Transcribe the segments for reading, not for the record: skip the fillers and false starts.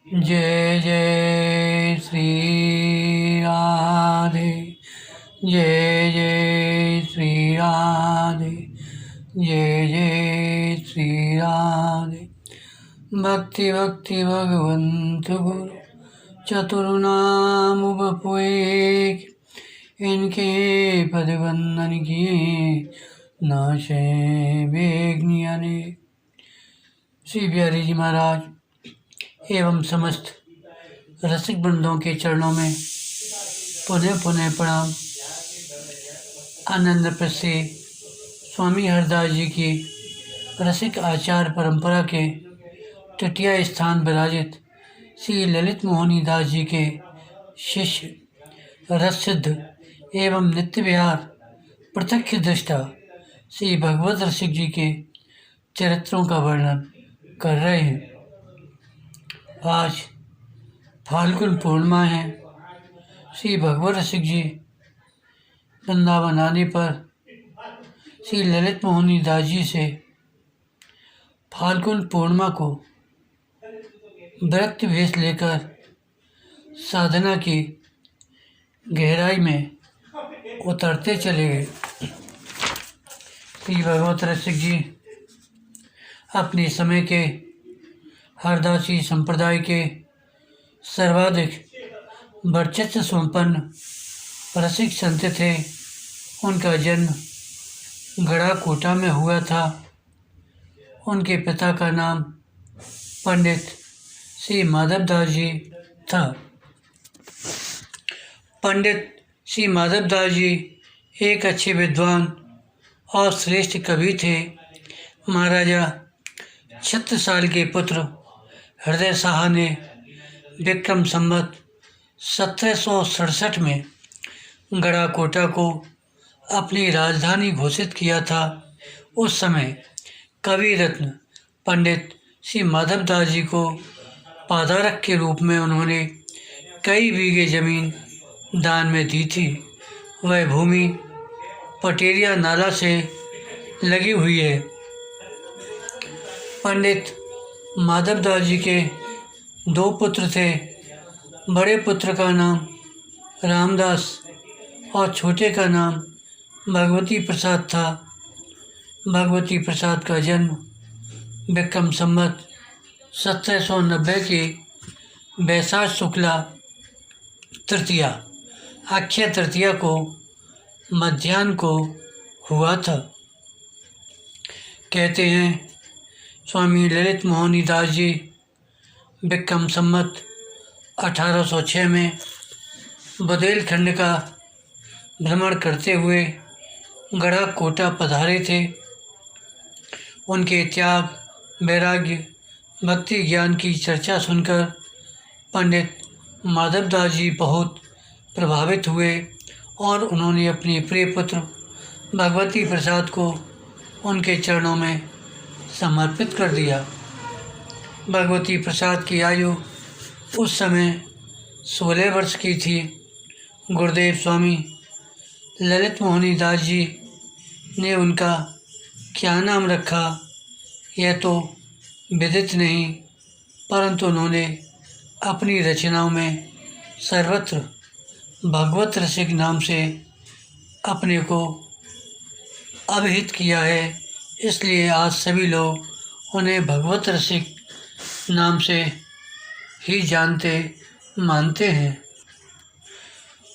जय जय श्री राधे, जय जय श्री राधे, जय जय श्री राधे। भक्ति भक्ति भगवंत गुरु चतुर्नाम बपुए, इनके पद वंदन किए नाशे विघ्न अनेक। श्री बिहारी जी महाराज एवं समस्त रसिक वृंदों के चरणों में पुनः पुनः प्रणाम। आनंद प्रसी स्वामी हरदास जी की रसिक आचार परंपरा के तृतीय स्थान विराजित श्री ललित मोहनी दास जी के शिष्य रससिद्ध एवं नित्य विहार प्रत्यक्ष दृष्टा श्री भगवत रसिक जी के चरित्रों का वर्णन कर रहे हैं। आज फाल्गुन पूर्णिमा है। श्री भगवत रसिक जी वृंदावन आने पर श्री ललित मोहनी दास जी से फाल्गुन पूर्णिमा को व्रत भेष लेकर साधना की गहराई में उतरते चले गए। श्री भगवत रसिक जी अपने समय के हरदासी संप्रदाय के सर्वाधिक वर्चस्व संपन्न रसिक संत थे। उनका जन्म गढ़ाकोटा में हुआ था। उनके पिता का नाम पंडित श्री माधवदास जी था। पंडित श्री माधवदास जी एक अच्छे विद्वान और श्रेष्ठ कवि थे। महाराजा छत्रसाल के पुत्र हृदय शाह ने विक्रम संवत 1767 में गढ़ाकोटा को अपनी राजधानी घोषित किया था। उस समय कवि रत्न पंडित श्री माधवदास जी को पादारक के रूप में उन्होंने कई बीघे जमीन दान में दी थी। वह भूमि पटेरिया नाला से लगी हुई है। पंडित माधवदास जी के दो पुत्र थे। बड़े पुत्र का नाम रामदास और छोटे का नाम भगवती प्रसाद था। भगवती प्रसाद का जन्म विक्रम संवत 1790 की बैसाख शुक्ला तृतीया अक्षय तृतीया को मध्याह्न को हुआ था। कहते हैं स्वामी ललित मोहनी दास जी विक्रम संवत 1806 में बुंदेलखंड का भ्रमण करते हुए गढ़ाकोटा पधारे थे। उनके त्याग, वैराग्य, भक्ति ज्ञान की चर्चा सुनकर पंडित माधवदास जी बहुत प्रभावित हुए और उन्होंने अपने प्रिय पुत्र भगवती प्रसाद को उनके चरणों में समर्पित कर दिया। भगवती प्रसाद की आयु उस समय 16 वर्ष की थी। गुरुदेव स्वामी ललित मोहनी दास जी ने उनका क्या नाम रखा यह तो विदित नहीं, परंतु उन्होंने अपनी रचनाओं में सर्वत्र भगवत रसिक नाम से अपने को अभिहित किया है। इसलिए आज सभी लोग उन्हें भगवत रसिक नाम से ही जानते मानते हैं।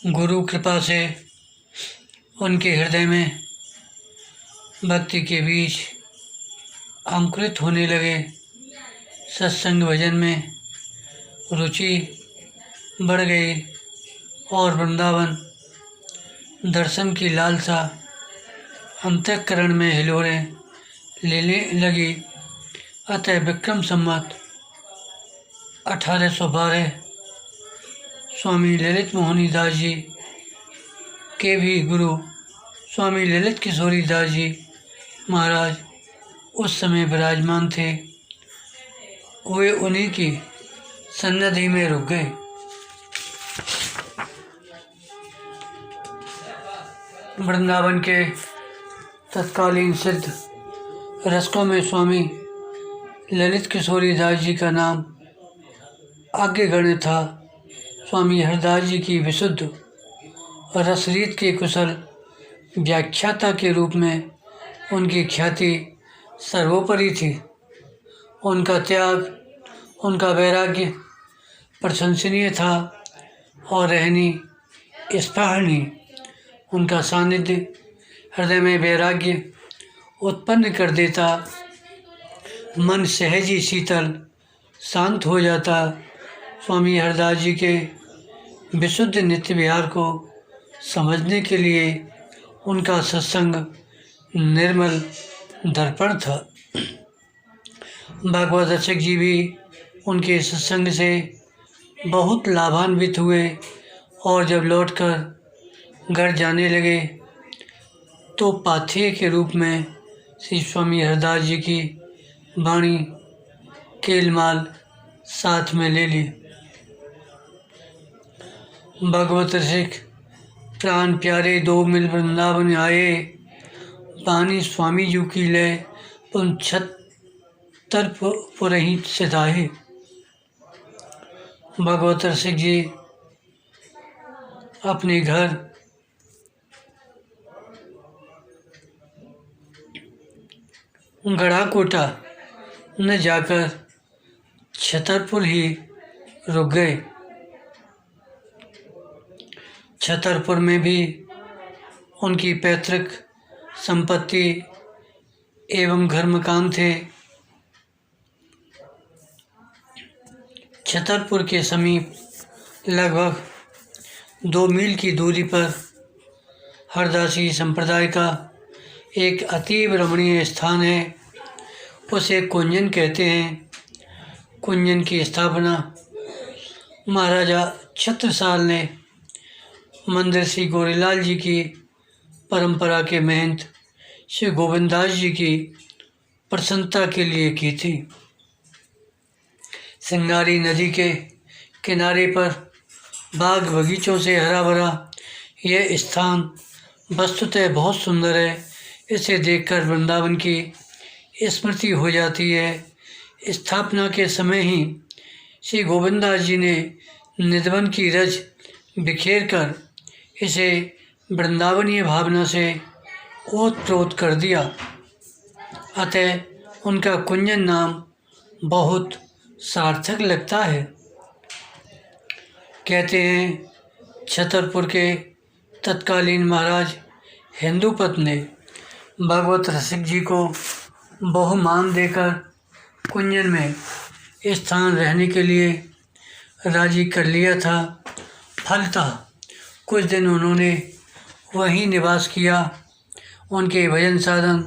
गुरु कृपा से उनके हृदय में भक्ति के बीज अंकुरित होने लगे। सत्संग भजन में रुचि बढ़ गई और वृंदावन दर्शन की लालसा अंतःकरण में हिलोरें लेने लगी। अतः विक्रम संवत 1812 स्वामी ललित मोहनी दास जी के भी गुरु स्वामी ललित किशोरी दास जी महाराज उस समय विराजमान थे। वे उन्हीं की सन्निधि में रुक गए। वृंदावन के तत्कालीन सिद्ध रसकों में स्वामी ललित किशोरी दास जी का नाम आज्ञागण्य था। स्वामी हरदास जी की विशुद्ध रसरीत के कुशल व्याख्याता के रूप में उनकी ख्याति सर्वोपरि थी। उनका त्याग, उनका वैराग्य प्रशंसनीय था और रहनी स्पृहणीय। उनका सानिध्य हृदय में वैराग्य उत्पन्न कर देता, मन सहज ही शीतल शांत हो जाता। स्वामी हरदास जी के विशुद्ध नित्य विहार को समझने के लिए उनका सत्संग निर्मल दर्पण था। भागवत रसिक जी भी उनके सत्संग से बहुत लाभान्वित हुए और जब लौटकर घर जाने लगे तो पाथेय के रूप में श्री स्वामी हरदास जी की वाणी केलमाल साथ में ले ली। भगवत रसिक प्राण प्यारे दो मिल वृंदावन आए, पानी स्वामी जी की लय पुन छत्तर पुरही सिधाए। भगवत रसिक जी अपने घर गढ़ाकोटा न जाकर छतरपुर ही रुक गए। छतरपुर में भी उनकी पैतृक संपत्ति एवं घर मकान थे। छतरपुर के समीप लगभग 2 मील की दूरी पर हरदासी संप्रदाय का एक अतीव रमणीय स्थान है। उसे कुंजन कहते हैं। कुंजन की स्थापना महाराजा छत्रसाल ने मंदिर श्री गौरीलाल जी की परंपरा के महंत श्री गोविंदास जी की प्रसन्नता के लिए की थी। सिंगारी नदी के किनारे पर बाग बगीचों से हरा भरा यह स्थान वस्तुतः बहुत सुंदर है। इसे देखकर वृंदावन की स्मृति हो जाती है। स्थापना के समय ही श्री गोविंदास जी ने निधवन की रज बिखेर कर इसे वृंदावनीय भावना से ओत-प्रोत कर दिया। अतः उनका कुंजन नाम बहुत सार्थक लगता है। कहते हैं छतरपुर के तत्कालीन महाराज हिंदूपत ने भगवत रसिक जी को बहुमान देकर कुंजन में स्थान रहने के लिए राजी कर लिया था। फलतः कुछ दिन उन्होंने वहीं निवास किया। उनके भजन साधन,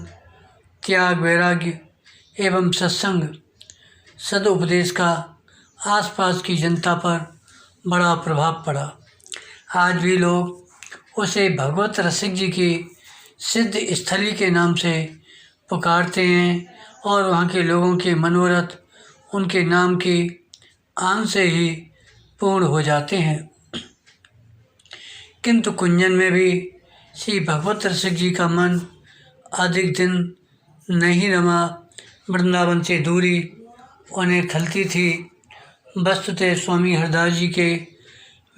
त्याग, वैराग्य एवं सत्संग सदुपदेश का आसपास की जनता पर बड़ा प्रभाव पड़ा। आज भी लोग उसे भगवत रसिक जी की सिद्ध स्थली के नाम से पुकारते हैं और वहाँ के लोगों के मनोरथ उनके नाम की आन से ही पूर्ण हो जाते हैं। किंतु कुंजन में भी श्री भगवत रसिक जी का मन अधिक दिन नहीं रमा। वृंदावन से दूरी उन्हें खलती थी। वस्तुतः स्वामी हरदास जी के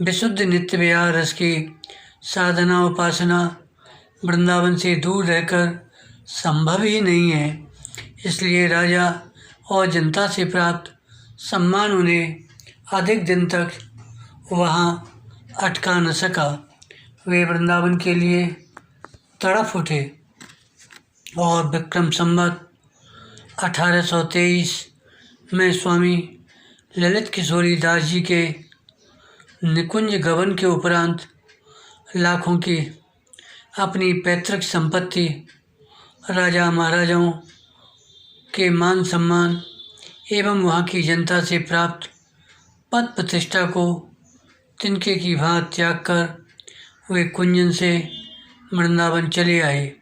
विशुद्ध नित्य विहार रस की साधना उपासना वृंदावन से दूर रहकर संभव ही नहीं है। इसलिए राजा और जनता से प्राप्त सम्मान उन्हें अधिक दिन तक वहाँ अटका न सका। वे वृंदावन के लिए तड़प उठे और विक्रम संवत 1823 में स्वामी ललित किशोरी दास जी के निकुंज गमन के उपरांत लाखों की अपनी पैतृक संपत्ति, राजा महाराजाओं के मान सम्मान एवं वहाँ की जनता से प्राप्त पद प्रतिष्ठा को तिनके की भांति त्याग कर वे कुंजन से वृंदावन चले आए।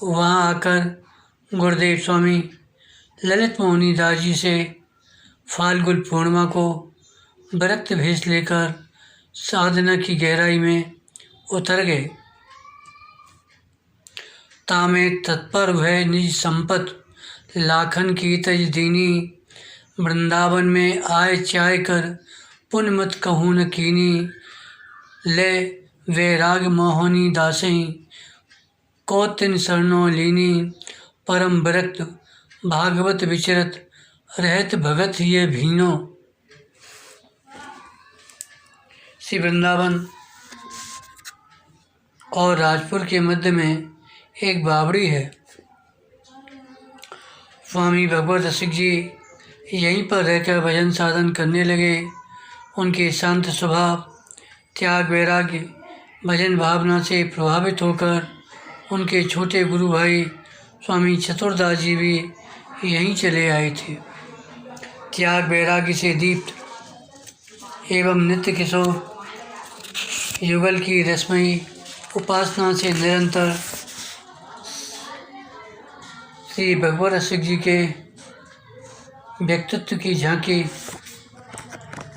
वहाँ आकर गुरुदेव स्वामी ललित मोहनी दास जी से फाल्गुन पूर्णिमा को व्रत भेष लेकर साधना की गहराई में उतर गए। तामे तत्पर भय निज संपत लाखन की तज दीनी, वृंदावन में आए चाय कर, पुन मत कहूँ न कीनी। ले वैराग मोहनी दासई, कौतिन शरणों लीनी। परम विरक्त भागवत विचरत, रहत भगत ये भीनो। श्री वृंदावन और राजपुर के मध्य में एक बावड़ी है। स्वामी भगवत रसिक जी यहीं पर रहकर भजन साधन करने लगे। उनके शांत स्वभाव, त्याग, वैराग्य, भजन भावना से प्रभावित होकर उनके छोटे गुरु भाई स्वामी चतुरदास जी भी यहीं चले आए थे। त्याग वैराग्य से दीप्त एवं नित्य किशोर युगल की रसमयी उपासना से निरंतर श्री भगवत रसिक जी के व्यक्तित्व की झांकी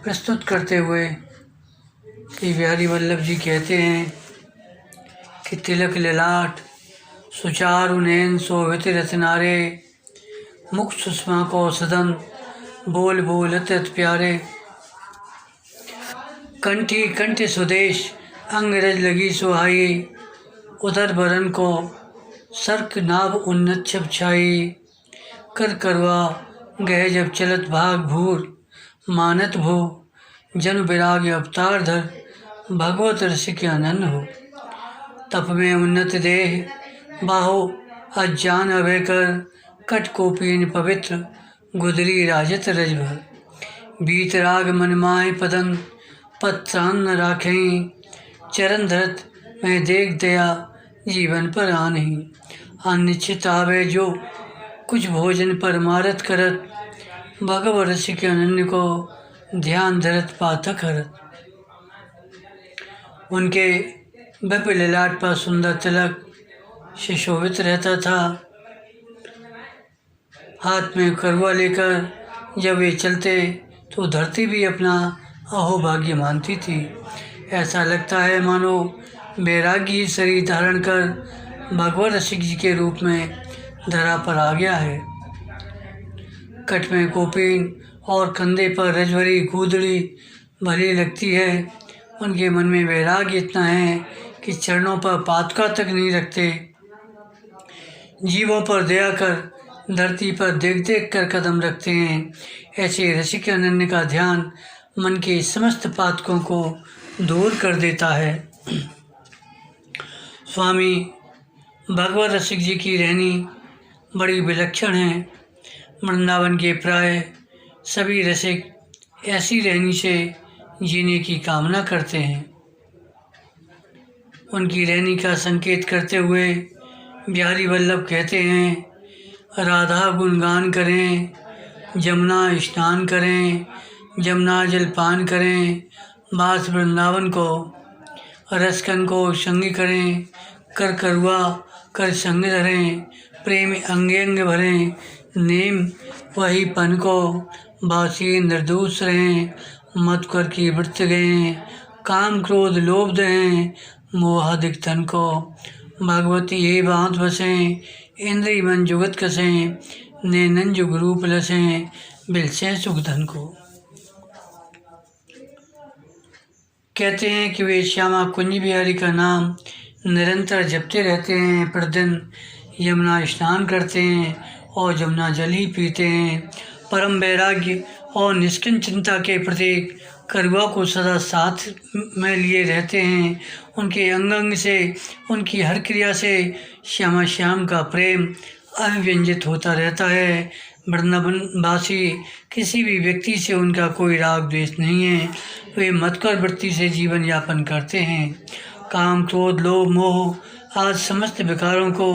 प्रस्तुत करते हुए श्री बिहारी वल्लभ जी कहते हैं कि तिलक ललाट, सुचारु नैन शोभित रत्नारे। मुख सुषमा को सदन, बोल बोल अत्यंत प्यारे। कंठी कंठ सुदेश, अंग रज लगी सुहाई। उदर बरन को सर्क नाभ उन्नत छप छाई। कर करवा गए जब चलत भाग भूर, मानत भो जन विराग अवतार धर। भगवत रसिक आनंद हो, तप में उन्नत देह, बाहो अज्ञान अभय कर। कट कोपीन पवित्र, गुदरी राजत रजभर। बीत राग मन माहे पदन, पत्रान न राखें। चरण धरत मैं देख दया, जीवन पर आनहीं। अनिश्चित आवे जो कुछ भोजन पर मारत करत। भगवत रसिक अनन्य को ध्यान धरत पाठक हरत। उनके विपिन ललाट पर सुंदर तिलक सुशोभित रहता था। हाथ में करवा लेकर जब वे चलते तो धरती भी अपना अहोभाग्य मानती थी। ऐसा लगता है मानो वैरागी शरीर धारण कर भगवत रसिक जी के रूप में धरा पर आ गया है। कट में कोपीन और कंधे पर रजभरी कूदड़ी भली लगती है। उनके मन में वैराग्य इतना है कि चरणों पर पातका तक नहीं रखते। जीवों पर दया कर धरती पर देख देख कर कदम रखते हैं। ऐसे रसिक अनन्य का ध्यान मन के समस्त पातकों को दूर कर देता है। स्वामी भगवत रसिक जी की रहनी बड़ी विलक्षण है। वृंदावन के प्राय सभी रसिक ऐसी रहनी से जीने की कामना करते हैं। उनकी रहनी का संकेत करते हुए बिहारी वल्लभ कहते हैं, राधा गुणगान करें, जमुना स्नान करें, जमुना जलपान करें। बास वृंदावन को, रसकन को संग करें। कर करुआ कर संग धरें, प्रेम अंगे अंग भरें। नेम वही पन को, बासी निर्दोष रहें। मत कर की वृत्त गए, काम क्रोध लोभ दें। मोहादिक तन को, भगवती ये बांध बसें। इंद्रिय मन जुगत कसें, नैनन जुग रूप लसें। बिलसें सुख धन को। कहते हैं कि वे श्यामा कुंज बिहारी का नाम निरंतर जपते रहते हैं। प्रतिदिन यमुना स्नान करते हैं और जमुना जल ही पीते हैं। परम वैराग्य और निष्किन चिंता के प्रतीक करुआ को सदा साथ में लिए रहते हैं। उनके अंग अंग से, उनकी हर क्रिया से श्यामा श्याम का प्रेम अभिव्यंजित होता रहता है। वृंदावनवासी किसी भी व्यक्ति से उनका कोई राग द्वेष नहीं है। वे मतकर वृत्ति से जीवन यापन करते हैं। काम क्रोध लोभ मोह आज समस्त विकारों को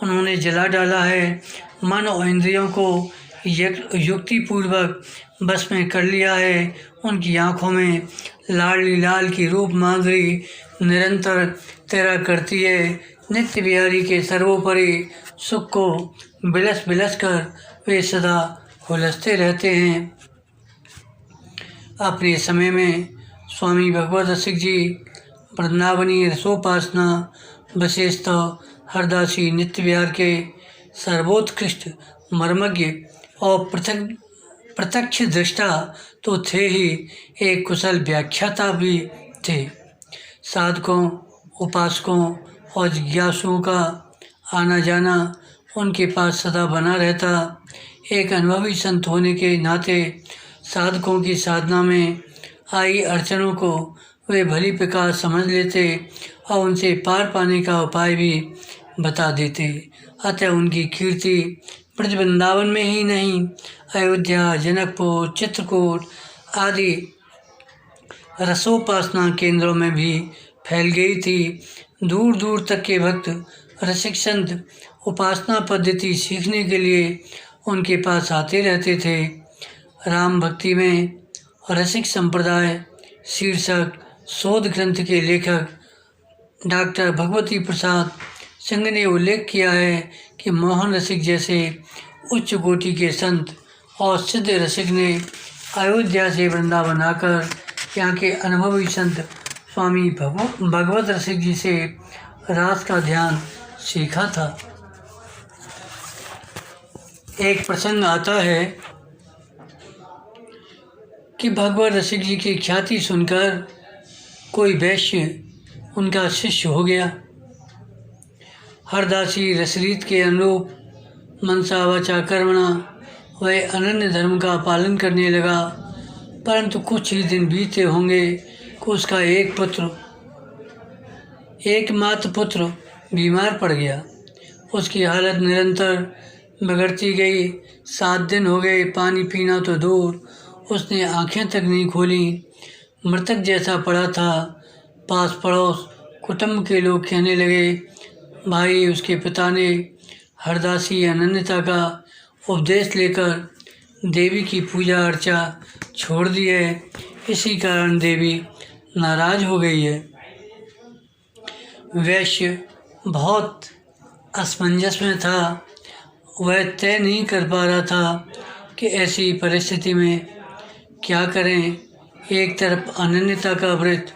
उन्होंने जला डाला है। मन और इंद्रियों को युक्तिपूर्वक बस में कर लिया है। उनकी आँखों में लाडली लाल की रूप माधुरी निरंतर तैरा करती है। नित्य बिहारी के सर्वोपरि सुख को बिलस बिलस कर वे सदा हुलसते रहते हैं। अपने समय में स्वामी भगवत रसिक जी वृंदावनी रसोपासना विशेषतः हरदासी नित्य विहार के सर्वोत्कृष्ट मर्मज्ञ और प्रत्यक्ष दृष्टा तो थे ही, एक कुशल व्याख्याता भी थे। साधकों, उपासकों और जिज्ञासुओं का आना जाना उनके पास सदा बना रहता। एक अनुभवी संत होने के नाते साधकों की साधना में आई अड़चनों को वे भली प्रकार समझ लेते और उनसे पार पाने का उपाय भी बता देते। अतः उनकी कीर्ति ब्रज वृंदावन में ही नहीं, अयोध्या, जनकपुर, चित्रकूट आदि रसोपासना केंद्रों में भी फैल गई थी। दूर दूर तक के भक्त रसिक संत उपासना पद्धति सीखने के लिए उनके पास आते रहते थे। राम भक्ति में रसिक संप्रदाय शीर्षक शोध ग्रंथ के लेखक डॉक्टर भगवती प्रसाद सिंह ने उल्लेख किया है कि मोहन रसिक जैसे उच्च कोटि के संत और सिद्ध रसिक ने अयोध्या से वृंदावन आकर यहाँ के अनुभवी संत स्वामी भगवत रसिक जी से रास का ध्यान सीखा था। एक प्रसंग आता है कि भगवत रसिक जी की ख्याति सुनकर कोई वैश्य उनका शिष्य हो गया। हरदासी रसरीत के अनुरूप मनसा वाचा कर्मणा वह अनन्य धर्म का पालन करने लगा, परंतु कुछ ही दिन बीते होंगे कि उसका एकमात्र पुत्र बीमार पड़ गया। उसकी हालत निरंतर बिगड़ती गई। 7 दिन हो गए, पानी पीना तो दूर, उसने आंखें तक नहीं खोली, मृतक जैसा पड़ा था। पास पड़ोस कुटुंब के लोग कहने लगे, भाई उसके पिता ने हरदासी अनन्यता का उपदेश लेकर देवी की पूजा अर्चा छोड़ दी है, इसी कारण देवी नाराज हो गई है। वैश्य बहुत असमंजस में था। वह तय नहीं कर पा रहा था कि ऐसी परिस्थिति में क्या करें। एक तरफ अनन्यता का व्रत,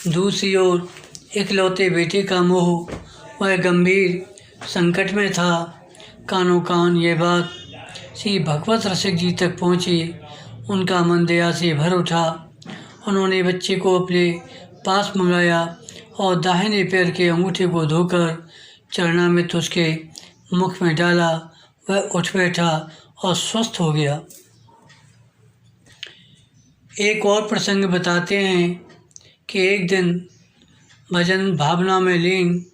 दूसरी ओर इकलौते बेटे का मोह। वह गंभीर संकट में था। कानों कान ये बात श्री भगवत रसिक जी तक पहुंची। उनका मन दया से भर उठा। उन्होंने बच्चे को अपने पास मंगाया और दाहिने पैर के अंगूठे को धोकर चरणामृत उसके मुख में डाला। वह उठ बैठा और स्वस्थ हो गया। एक और प्रसंग बताते हैं कि एक दिन भजन भावना में लीन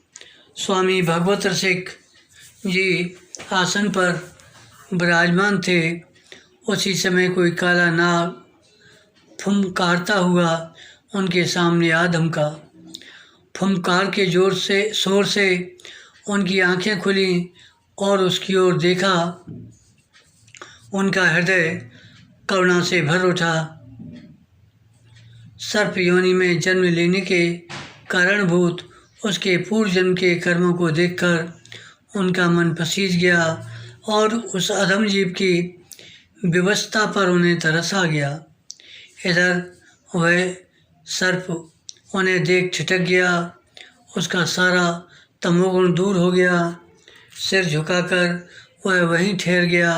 स्वामी भगवत रसिक जी आसन पर विराजमान थे। उसी समय कोई काला नाग फुंकारता हुआ उनके सामने आ धमका। फुंकार के शोर से उनकी आंखें खुली और उसकी ओर देखा। उनका हृदय करुणा से भर उठा। सर्प योनि में जन्म लेने के कारणभूत उसके पूर्व जन्म के कर्मों को देखकर उनका मन पसीज गया और उस अधम जीव की विवशता पर उन्हें तरस आ गया। इधर वह सर्प उन्हें देख छिटक गया। उसका सारा तमोगुण दूर हो गया। सिर झुकाकर वह वहीं ठहर गया।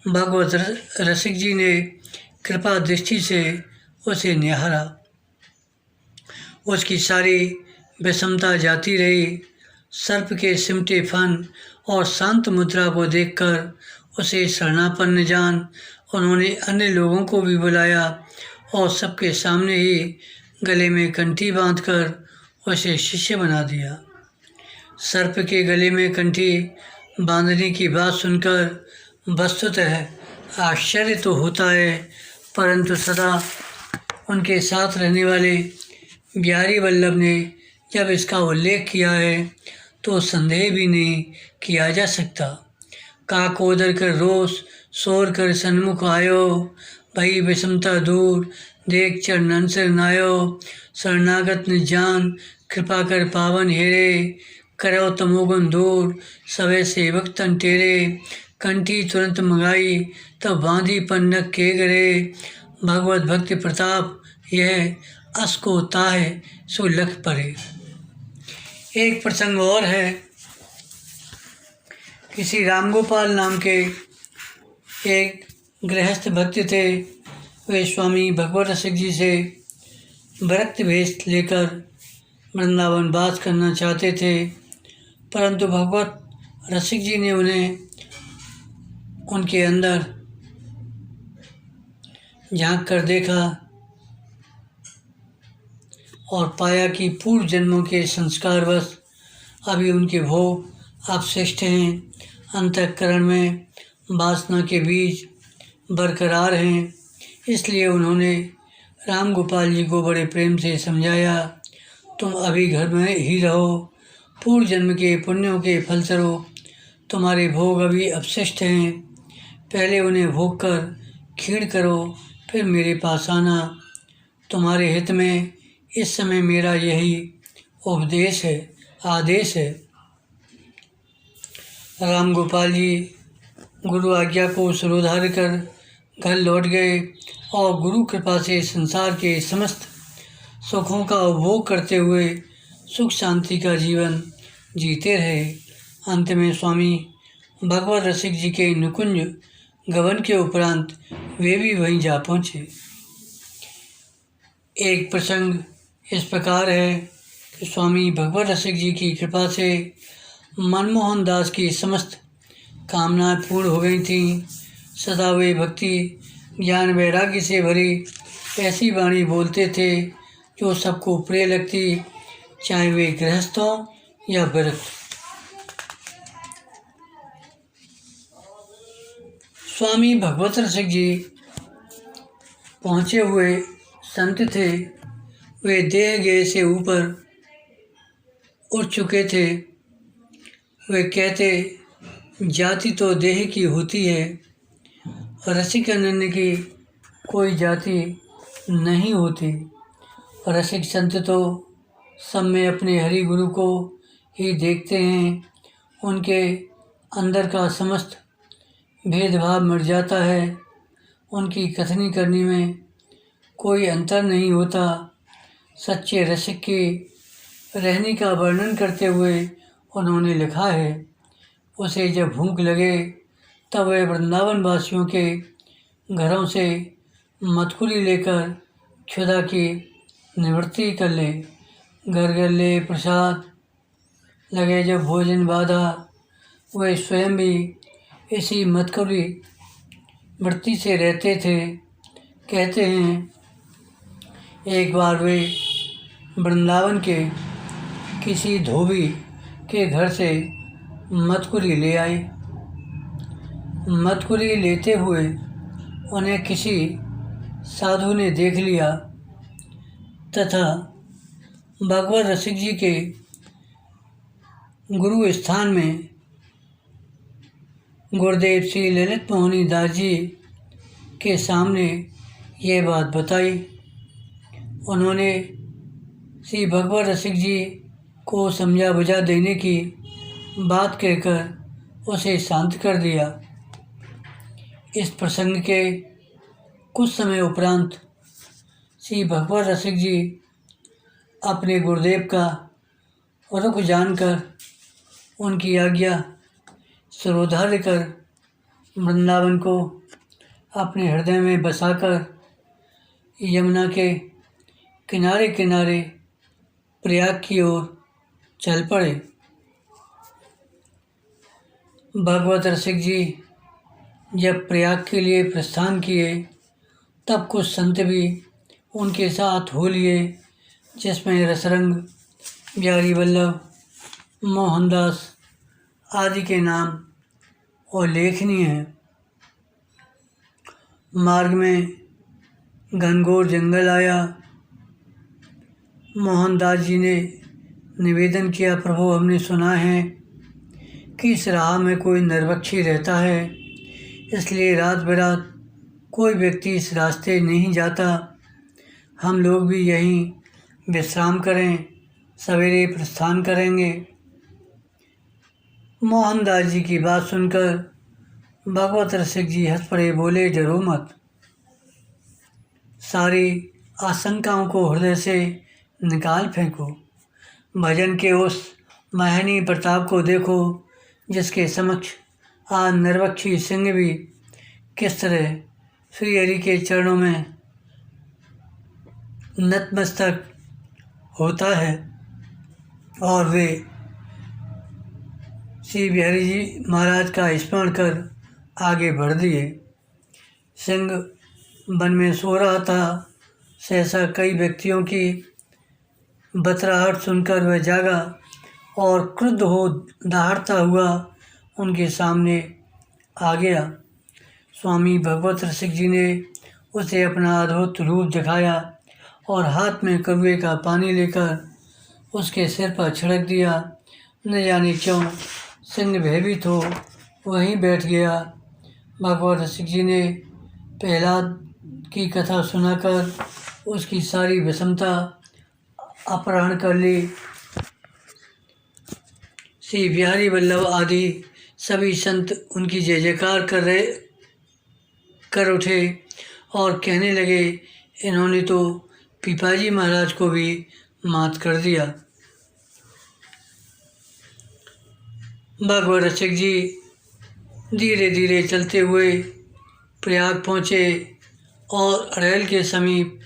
भगवत रसिक जी ने कृपा दृष्टि से उसे निहारा। उसकी सारी विषमता जाती रही। सर्प के सिमटे फन और शांत मुद्रा को देखकर उसे शरणापन्न जान उन्होंने अन्य लोगों को भी बुलाया और सबके सामने ही गले में कंठी बांधकर उसे शिष्य बना दिया। सर्प के गले में कंठी बांधने की बात सुनकर वस्तुतः आश्चर्य तो होता है, परंतु सदा उनके साथ रहने वाले बिहारी वल्लभ ने जब इसका उल्लेख किया है तो संदेह भी नहीं किया जा सकता। काक ओदर कर रोष शोर कर सन्मुख आयो, भई विषमता दूर देख चरणन सिर नायो। शरणागत ने जान कृपा कर पावन हेरे, करो तमोगुण दूर सवे सेवक तन टेरे। कंठी तुरंत मंगाई तब बांधी पन्नक के गरे, भगवत भक्ति प्रताप यह अस को ताहे सो लख परे। एक प्रसंग और है। किसी रामगोपाल नाम के एक गृहस्थ भक्त थे। वे स्वामी भगवत रसिक जी से विरक्त भेष लेकर वृंदावन वास करना चाहते थे, परंतु भगवत रसिक जी ने उन्हें उनके अंदर झांक कर देखा और पाया कि पूर्व जन्मों के संस्कारवश अभी उनके भोग अपशिष्ट हैं, अंतःकरण में वासना के बीज बरकरार हैं। इसलिए उन्होंने राम गोपाल जी को बड़े प्रेम से समझाया, तुम अभी घर में ही रहो, पूर्व जन्म के पुण्यों के फलस्वरूप तुम्हारे भोग अभी अपशिष्ट हैं, पहले उन्हें भोग कर क्षीण करो, फिर मेरे पास आना। तुम्हारे हित में इस समय मेरा यही उपदेश है, आदेश है। राम गोपाल जी गुरु आज्ञा को सिरोधार्य कर घर लौट गए और गुरु कृपा से संसार के समस्त सुखों का उपभोग करते हुए सुख शांति का जीवन जीते रहे। अंत में स्वामी भगवत रसिक जी के निकुंज गमन के उपरांत वे भी वहीं जा पहुँचे। एक प्रसंग इस प्रकार है कि स्वामी भगवत रसिक जी की कृपा से मनमोहन दास की समस्त कामनाएं पूर्ण हो गई थीं। सदा वे भक्ति ज्ञान वैराग्य से भरी ऐसी वाणी बोलते थे जो सबको प्रिय लगती, चाहे वे गृहस्थ हों या विरक्त। स्वामी भगवत रसिक जी पहुँचे हुए संत थे। वे देह गेह से ऊपर उठ चुके थे। वे कहते, जाति तो देह की होती है, रसिक अनन्य की कोई जाति नहीं होती। रसिक संत तो सब में अपने हरि गुरु को ही देखते हैं, उनके अंदर का समस्त भेदभाव मिट जाता है, उनकी कथनी करनी में कोई अंतर नहीं होता। सच्चे रसिक के रहने का वर्णन करते हुए उन्होंने लिखा है, उसे जब भूख लगे तब वह वृंदावन वासियों के घरों से मटकुरी लेकर क्षुधा की निवृत्ति कर ले। घर घर ले प्रसाद लगे जब भोजन बाधा, वह स्वयं भी इसी मटकुरी वृत्ति से रहते थे। कहते हैं, एक बार वे वृंदावन के किसी धोबी के घर से मटकुरी ले आए। मटकुरी लेते हुए उन्हें किसी साधु ने देख लिया तथा भगवत रसिक जी के गुरु स्थान में गुरुदेव श्री ललित मोहनी दास जी के सामने ये बात बताई। उन्होंने श्री भगवत रसिक जी को समझा बुझा देने की बात कहकर उसे शांत कर दिया। इस प्रसंग के कुछ समय उपरांत श्री भगवत रसिक जी अपने गुरुदेव का रुख जानकर उनकी आज्ञा सिरोधार्य कर वृंदावन को अपने हृदय में बसाकर यमुना के किनारे किनारे प्रयाग की ओर चल पड़े। भगवत रसिक जी जब प्रयाग के लिए प्रस्थान किए तब कुछ संत भी उनके साथ हो लिए, जिसमें रसरंग, बिहारी वल्लभ, मोहनदास आदि के नाम उल्लेखनीय हैं। मार्ग में घनघोर जंगल आया। मोहनदास जी ने निवेदन किया, प्रभु हमने सुना है कि इस राह में कोई नरभक्षी रहता है, इसलिए रात बेरात कोई व्यक्ति इस रास्ते नहीं जाता। हम लोग भी यहीं विश्राम करें, सवेरे प्रस्थान करेंगे। मोहनदास जी की बात सुनकर भगवत रसिक जी हंस पड़े, बोले, डरो मत, सारी आशंकाओं को हृदय से निकाल फेंको। भजन के उस महनीय प्रताप को देखो जिसके समक्ष आज नरभक्षी सिंह भी किस तरह श्री हरि के चरणों में नतमस्तक होता है और वे श्री बिहारी जी महाराज का स्मरण कर आगे बढ़ दिए। सिंह वन में सो रहा था। सहसा कई व्यक्तियों की बतराहट सुनकर वह जागा और क्रुद्ध हो दहाड़ता हुआ उनके सामने आ गया। स्वामी भगवत रसिक जी ने उसे अपना अद्भुत रूप दिखाया और हाथ में कड़ुए का पानी लेकर उसके सिर पर छिड़क दिया। न जाने क्यों सिंह भयभीत हो वहीं बैठ गया। भगवत रसिक जी ने प्रहलाद की कथा सुनाकर उसकी सारी विषमता अपहरण कर ली। श्री बिहारी वल्लभ आदि सभी संत उनकी जय जयकार कर उठे और कहने लगे, इन्होंने तो पीपाजी महाराज को भी मात कर दिया। भगवत रसिक जी धीरे धीरे चलते हुए प्रयाग पहुँचे और अड़ैल के समीप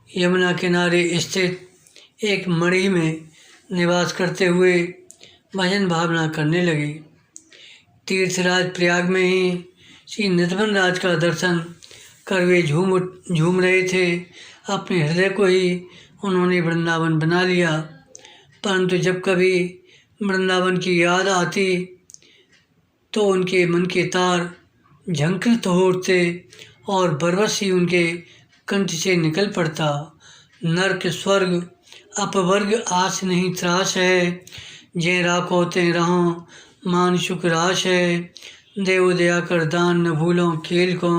यमुना किनारे स्थित एक मढ़ी में निवास करते हुए भजन भावना करने लगे। तीर्थराज प्रयाग में ही श्री निधवन राज का दर्शन कर वे झूम रहे थे। अपने हृदय को ही उन्होंने वृंदावन बना लिया। परंतु जब कभी वृंदावन की याद आती तो उनके मन के तार झंकृत हो उठते और बरबस ही उनके कंठ से निकल पड़ता। नरक स्वर्ग अपवर्ग आस नहीं त्रास है, जय राखो ते रहो मान शुक राश है। देव दया कर दान न भूलो खेल को,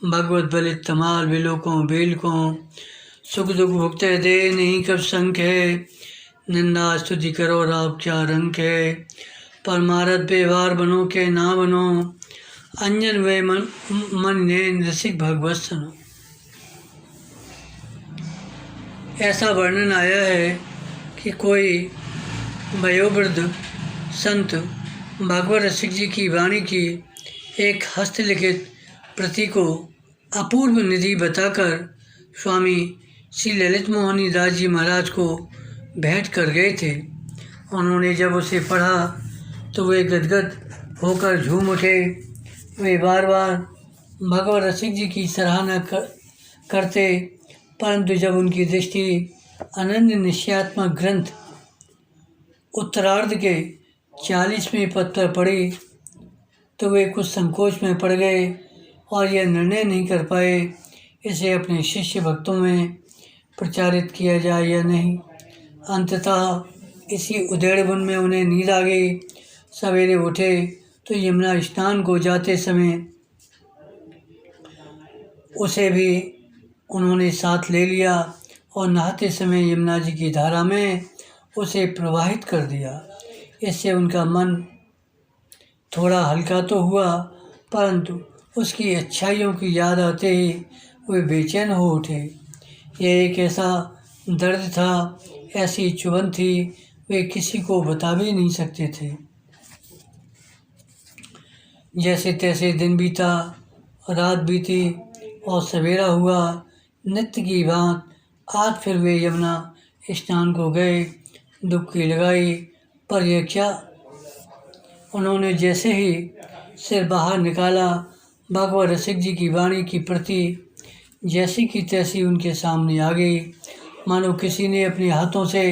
भगवत बलित तमाल बिलो को बेल को। सुख दुख भुगते दे नहीं कब संख है, निंदा स्तुति करो राव क्या रंग है। परमारथ व्यवहार बनो के ना बनो, अंजन वे मन ने रसिक भगवत सुनो। ऐसा वर्णन आया है कि कोई वयोवृद्ध संत भगवत रसिक जी की वाणी की एक हस्तलिखित प्रति को अपूर्व निधि बताकर स्वामी श्री ललित मोहनी दास जी महाराज को भेंट कर गए थे। उन्होंने जब उसे पढ़ा तो वे गदगद होकर झूम उठे। वे बार बार भगवत रसिक जी की सराहना करते, परंतु जब उनकी दृष्टि अनन्य निश्चयात्मक ग्रंथ उत्तरार्ध के 40वें पद पर पड़ी तो वे कुछ संकोच में पड़ गए और यह निर्णय नहीं कर पाए इसे अपने शिष्य भक्तों में प्रचारित किया जाए या नहीं। अंततः इसी उधेड़बुन में उन्हें नींद आ गई। सवेरे उठे तो यमुना स्नान को जाते समय उसे भी उन्होंने साथ ले लिया और नहाते समय यमुना जी की धारा में उसे प्रवाहित कर दिया। इससे उनका मन थोड़ा हल्का तो हुआ, परंतु उसकी अच्छाइयों की याद आते ही वे बेचैन हो उठे। यह एक ऐसा दर्द था, ऐसी चुभन थी, वे किसी को बता भी नहीं सकते थे। जैसे तैसे दिन बीता, रात बीती और सवेरा हुआ। नित्य की बात आज फिर वे यमुना स्नान को गए। डुबकी लगाई, पर यह क्या, उन्होंने जैसे ही सिर बाहर निकाला, भगवत रसिक जी की वाणी की प्रति जैसी की तैसी उनके सामने आ गई। मानो किसी ने अपने हाथों से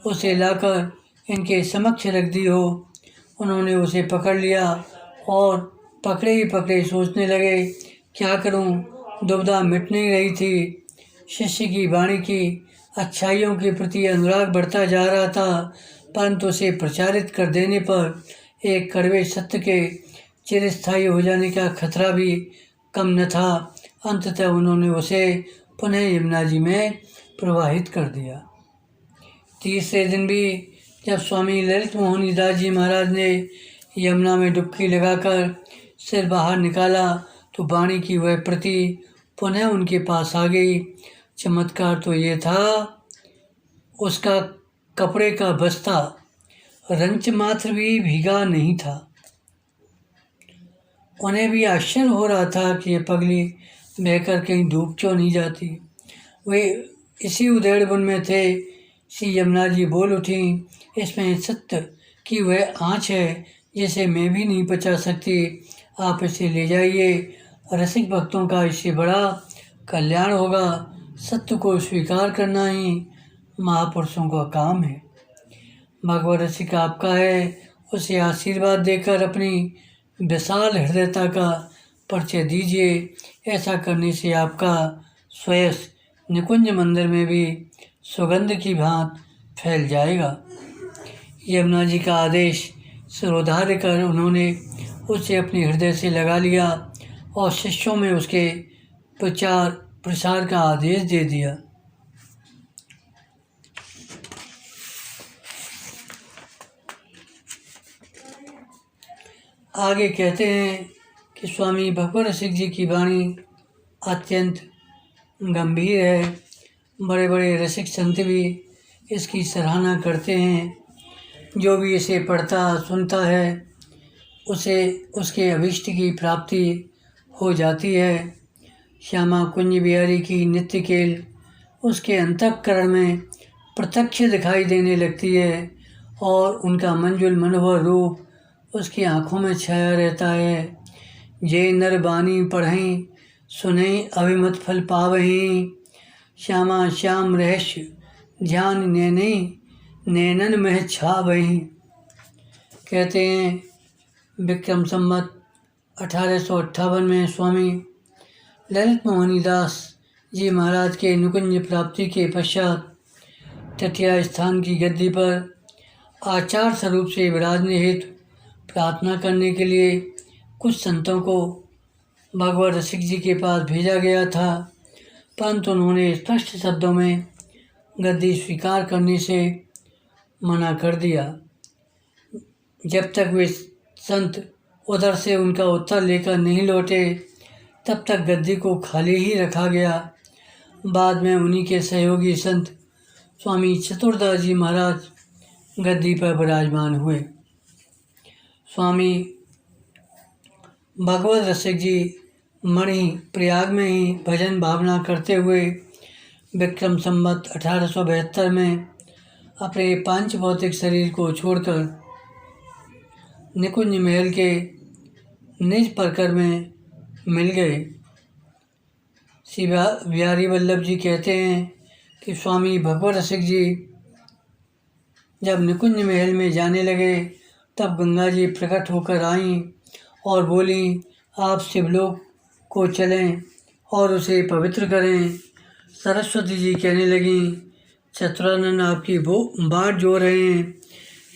उसे लाकर इनके समक्ष रख दी हो। उन्होंने उसे पकड़ लिया और पकड़े ही पकड़े सोचने लगे, क्या करूं, दुविधा मिट नहीं रही थी। शिष्य की वाणी की अच्छाइयों के प्रति अनुराग बढ़ता जा रहा था, परंतु उसे प्रचारित कर देने पर एक कड़वे सत्य के चिरस्थायी हो जाने का खतरा भी कम न था। अंततः उन्होंने उसे पुनः यमुना जी में प्रवाहित कर दिया। तीसरे दिन भी जब स्वामी ललित मोहनी दास जी महाराज ने यमुना में डुबकी लगाकर सिर बाहर निकाला तो वाणी की वह प्रति पुनः उनके पास आ गई। चमत्कार तो ये था, उसका कपड़े का बस्ता रंच मात्र भी भीगा नहीं था। उन्हें भी आश्चर्य हो रहा था कि ये पगली बहकर कहीं धूप क्यों नहीं जाती। वे इसी उधेड़ वन में थे। श्री यमुना जी बोल उठी, इसमें सत्य की वह आँच है जिसे मैं भी नहीं बचा सकती। आप इसे ले जाइए, रसिक भक्तों का इससे बड़ा कल्याण होगा। सत्य को स्वीकार करना ही महापुरुषों का काम है। भगवत रसिक आपका है, उसे आशीर्वाद देकर अपनी विशाल हृदयता का परिचय दीजिए। ऐसा करने से आपका स्वयं निकुंज मंदिर में भी सुगंध की भांति फैल जाएगा। यमुना जी का आदेश सिरोधार्य कर उन्होंने उसे अपने हृदय से लगा लिया और शिष्यों में उसके प्रचार प्रसार का आदेश दे दिया। आगे कहते हैं कि स्वामी भगवत रसिक जी की वाणी अत्यंत गंभीर है। बड़े बड़े रसिक संत भी इसकी सराहना करते हैं। जो भी इसे पढ़ता सुनता है उसे उसके अभीष्ट की प्राप्ति हो जाती है। श्यामा कुंज बिहारी की नित्य खेल उसके अंतःकरण में प्रत्यक्ष दिखाई देने लगती है और उनका मंजुल मनोहर रूप उसकी आँखों में छाया रहता है। जे नर बानी पढ़ें सुनें अभिमत फल पावहीं, श्यामा श्याम रहस्य ध्यान नैने नैनन में छावहीं। कहते हैं विक्रम संवत 1858 में स्वामी ललित मोहनी दास जी महाराज के नुकुंज प्राप्ति के पश्चात तटिया स्थान की गद्दी पर आचार स्वरूप से विराजने हेतु प्रार्थना करने के लिए कुछ संतों को भगवत रसिक जी के पास भेजा गया था, परंतु उन्होंने स्पष्ट शब्दों में गद्दी स्वीकार करने से मना कर दिया। जब तक वे संत उधर से उनका उत्तर लेकर नहीं लौटे तब तक गद्दी को खाली ही रखा गया। बाद में उन्हीं के सहयोगी संत स्वामी चतुरदास जी महाराज गद्दी पर विराजमान हुए। स्वामी भगवत रसिक जी मणि प्रयाग में ही भजन भावना करते हुए विक्रम संवत 1872 में अपने पांच भौतिक शरीर को छोड़कर निकुंज महल के निज परकर में मिल गए। श्री बिहारी वल्लभ जी कहते हैं कि स्वामी भगवत रसिक जी जब निकुंज महल में जाने लगे तब गंगा जी प्रकट होकर आईं और बोली, आप शिवलोक को चलें और उसे पवित्र करें। सरस्वती जी कहने लगीं, चतुरानंद आपकी बाट जो रहे हैं।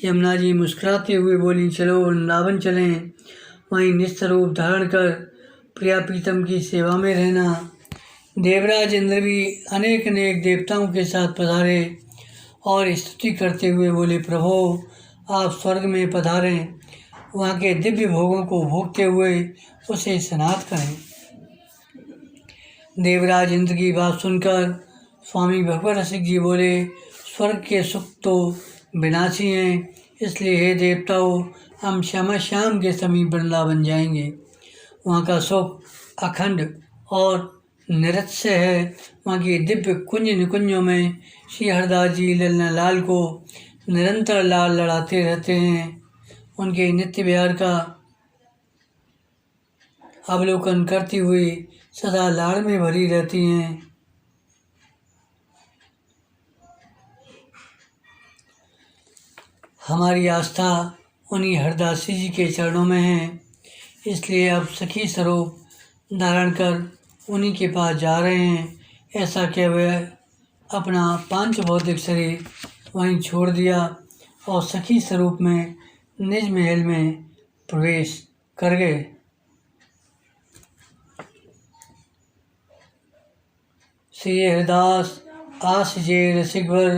यमुना जी मुस्कुराते हुए बोली, चलो वृंदावन चलें, वहीं नित्य रूप धारण कर प्रिया प्रीतम की सेवा में रहना। देवराज इंद्र भी अनेक अनेक देवताओं के साथ पधारे और स्तुति करते हुए बोले, प्रभो आप स्वर्ग में पधारें, वहाँ के दिव्य भोगों को भोगते हुए उसे स्नात करें। देवराज इंद्र की बात सुनकर स्वामी भगवत रसिक जी बोले, स्वर्ग के सुख तो विनाशी हैं, इसलिए हे देवताओं हम श्यामा श्याम के समीप वृंदावन जाएंगे। वहाँ का सुख अखंड और निरत्य है। वहाँ की दिव्य कुंज निकुंजों में श्री हरदास जी ललना लाल को निरंतर लाल लड़ाते रहते हैं। उनके नित्य विहार का अवलोकन करती हुई सदा लाड़ में भरी रहती हैं। हमारी आस्था उन्हीं हरदासी जी के चरणों में है, इसलिए अब सखी स्वरूप धारण कर उन्हीं के पास जा रहे हैं। ऐसा कह वह अपना पांच भौतिक शरीर वहीं छोड़ दिया और सखी स्वरूप में निज महल में प्रवेश कर गए। श्री हरदास आस जे रसिकवर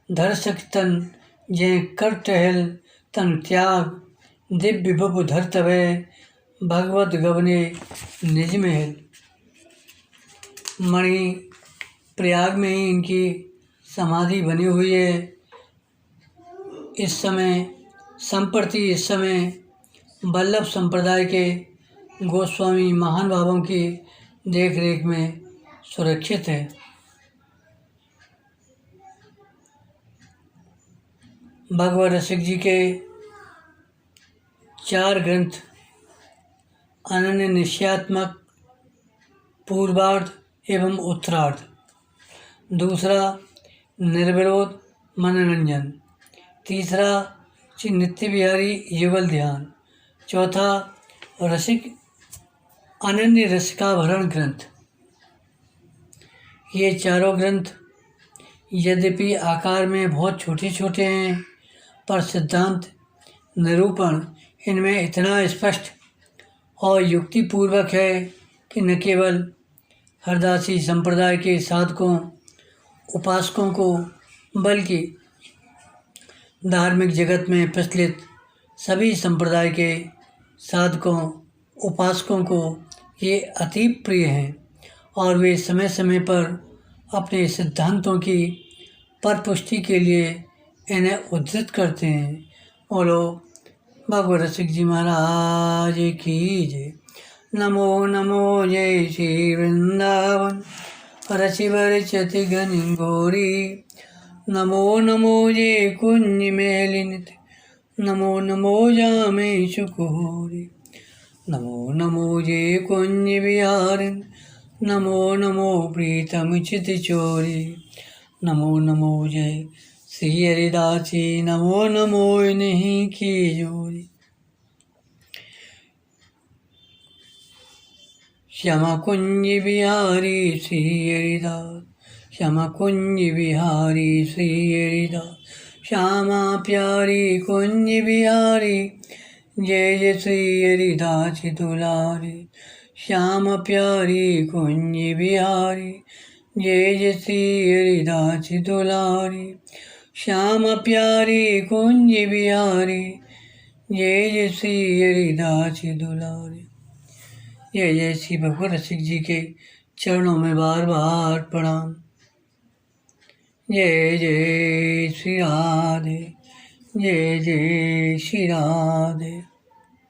धर सखतन जय कर टहल तन त्याग दिव्य बबु धर तवे भगवत गवने निज महल। मणि प्रयाग में ही इनकी समाधि बनी हुई है। इस समय वल्लभ संप्रदाय के गोस्वामी महानुभावों की देख रेख में सुरक्षित है। भगवान रसिक जी के 4 ग्रंथ अनन्य निश्चयात्मक, पूर्वार्ध एवं उत्तरार्ध। दूसरा निर्विरोध मनोरंजन। तीसरा श्री नित्य बिहारी युगल ध्यान। चौथा रसिक अनन्य रसिकाभरण ग्रंथ। ये चारों ग्रंथ यद्यपि आकार में बहुत छोटे छोटे हैं, पर सिद्धांत निरूपण इनमें इतना स्पष्ट और युक्तिपूर्वक है कि न केवल हरदासी संप्रदाय के साधकों उपासकों को, बल्कि धार्मिक जगत में प्रचलित सभी संप्रदाय के साधकों उपासकों को ये अति प्रिय हैं और वे समय समय पर अपने सिद्धांतों की परपुष्टि के लिए इन्हें उद्धृत करते हैं। बोलो भगवान रसिक जी महाराज की जय। नमो नमो जय श्री वृंदावन रचि बरचति घन घोरी। नमो नमो जय कुंज मेलिनित। नमो नमो जामे सुखोरी। नमो नमो जय कुंज बिहारिन। नमो नमो प्रीतम चित चोरी। नमो नमो जय श्री हरिदासी। नमो नमो इन्हीं की जोरी। श्यामा कुंज बिहारी श्री हरिदास। श्यामा कुंज बिहारी श्री हरिदास। श्यामा प्यारी कुंज बिहारी। जय जय श्री हरिदास दुलारी। श्याम प्यारी कुंज बिहारी। जय जय श्री हरिदास दुलारी। श्याम प्यारी कुंज बिहारी। जय जय श्री हरिदास दुलारी। जय जय श्री भगवान रसिक जी के चरणों में बार बार प्रणाम। जय जय श्री राधे। जय जय श्री राधे।